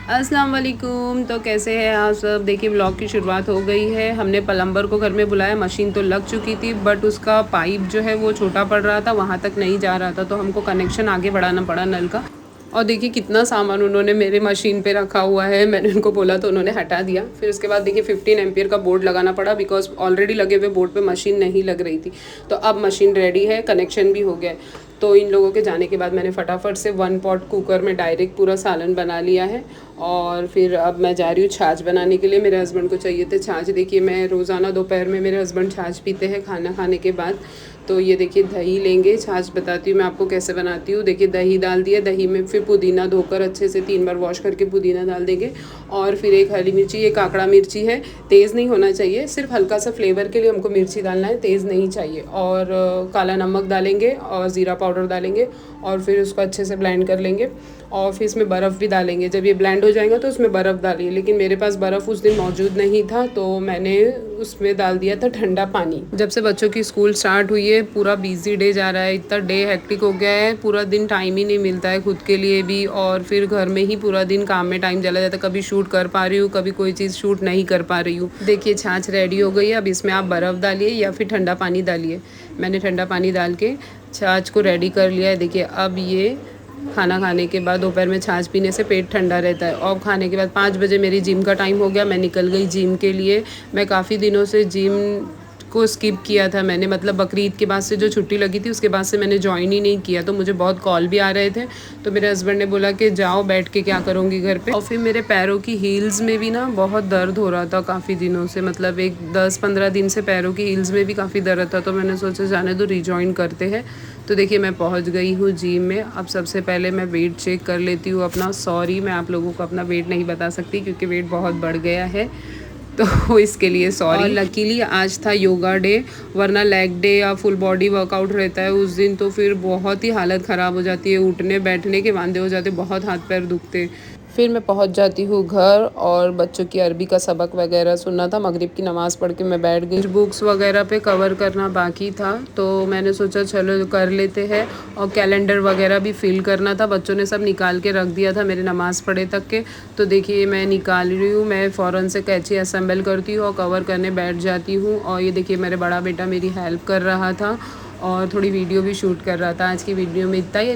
अस्सलाम वालेकुम। तो कैसे हैं आप सब। देखिए ब्लॉग की शुरुआत हो गई है। हमने प्लम्बर को घर में बुलाया, मशीन तो लग चुकी थी बट उसका पाइप जो है वो छोटा पड़ रहा था, वहाँ तक नहीं जा रहा था, तो हमको कनेक्शन आगे बढ़ाना पड़ा नल का। और देखिए कितना सामान उन्होंने मेरे मशीन पे रखा हुआ है। मैंने उनको बोला तो उन्होंने हटा दिया। फिर उसके बाद देखिए 15 एम्पियर का बोर्ड लगाना पड़ा, बिकॉज ऑलरेडी लगे हुए बोर्ड पे मशीन नहीं लग रही थी। तो अब मशीन रेडी है, कनेक्शन भी हो गया है। तो इन लोगों के जाने के बाद मैंने फटाफट से 1 पॉट कुकर में डायरेक्ट पूरा सालन बना लिया है। और फिर अब मैं जा रही हूँ छाछ बनाने के लिए। मेरे हस्बैंड को चाहिए थे छाछ। देखिए मैं रोज़ाना दोपहर में मेरे हस्बैंड छाछ पीते हैं खाना खाने के बाद। तो ये देखिए दही लेंगे, छाछ बताती हूँ मैं आपको कैसे बनाती हूँ। देखिए दही डाल दिया, दही में फिर पुदीना धोकर अच्छे से 3 बार वॉश करके पुदीना डाल देंगे। और फिर एक हरी मिर्ची, ये काकड़ा मिर्ची है, तेज़ नहीं होना चाहिए, सिर्फ हल्का सा फ्लेवर के लिए हमको मिर्ची डालना है, तेज़ नहीं चाहिए। और काला नमक डालेंगे और ज़ीरा पाउडर डालेंगे और फिर उसको अच्छे से ब्लेंड कर लेंगे। और फिर इसमें बर्फ़ भी डालेंगे। जब ये ब्लेंड हो जाएगा तो उसमें बर्फ़ डालिए, लेकिन मेरे पास बर्फ़ उस दिन मौजूद नहीं था तो मैंने उसमें डाल दिया था ठंडा पानी। जब से बच्चों की स्कूल स्टार्ट हुई है पूरा बिजी डे जा रहा है, इतना डे हेक्टिक हो गया है, पूरा दिन टाइम ही नहीं मिलता है खुद के लिए भी, और फिर घर में ही पूरा दिन काम में टाइम चला जाता है। कभी शूट कर पा रही हूँ, कभी कोई चीज़ शूट नहीं कर पा रही हूँ। देखिए छाछ रेडी हो गई है। अब इसमें आप बर्फ़ डालिए या फिर ठंडा पानी डालिए। मैंने ठंडा पानी डाल के छाछ को रेडी कर लिया है। देखिए अब ये खाना खाने के बाद दोपहर में छाछ पीने से पेट ठंडा रहता है। और खाने के बाद 5 बजे मेरी जिम का टाइम हो गया, मैं निकल गई जिम के लिए। मैं काफ़ी दिनों से जिम को स्किप किया था मैंने, मतलब बकरीद के बाद से जो छुट्टी लगी थी उसके बाद से मैंने ज्वाइन ही नहीं किया। तो मुझे बहुत कॉल भी आ रहे थे, तो मेरे हस्बैंड ने बोला कि जाओ, बैठ के क्या करूँगी घर पे। और फिर मेरे पैरों की हील्स में भी ना बहुत दर्द हो रहा था काफ़ी दिनों से, मतलब एक 10-15 दिन से पैरों की हील्स में भी काफ़ी दर्द था। तो मैंने सोचा जाने दो, रिजॉइन करते हैं। तो देखिए मैं पहुंच गई हूँ जिम में। अब सबसे पहले मैं वेट चेक कर लेती हूँ अपना। सॉरी मैं आप लोगों को अपना वेट नहीं बता सकती क्योंकि वेट बहुत बढ़ गया है, तो इसके लिए सॉरी। और लकीली आज था योगा डे, वरना लेग डे या फुल बॉडी वर्कआउट रहता है उस दिन तो फिर बहुत ही हालत ख़राब हो जाती है, उठने बैठने के वांदे हो जाते, बहुत हाथ पैर दुखते। फिर मैं पहुंच जाती हूँ घर और बच्चों की अरबी का सबक वगैरह सुनना था। मगरिब की नमाज़ पढ़ के मैं बैठ गई। बुक्स वगैरह पे कवर करना बाकी था तो मैंने सोचा चलो कर लेते हैं। और कैलेंडर वगैरह भी फिल करना था, बच्चों ने सब निकाल के रख दिया था मेरे नमाज़ पढ़े तक के। तो देखिए मैं निकाल रही हूँ, मैं फ़ौरन से कैंची असेंबल करती हूँ और कवर करने बैठ जाती हूँ। और ये देखिए मेरे बड़ा बेटा मेरी हेल्प कर रहा था और थोड़ी वीडियो भी शूट कर रहा था। आज की वीडियो में इतना ही।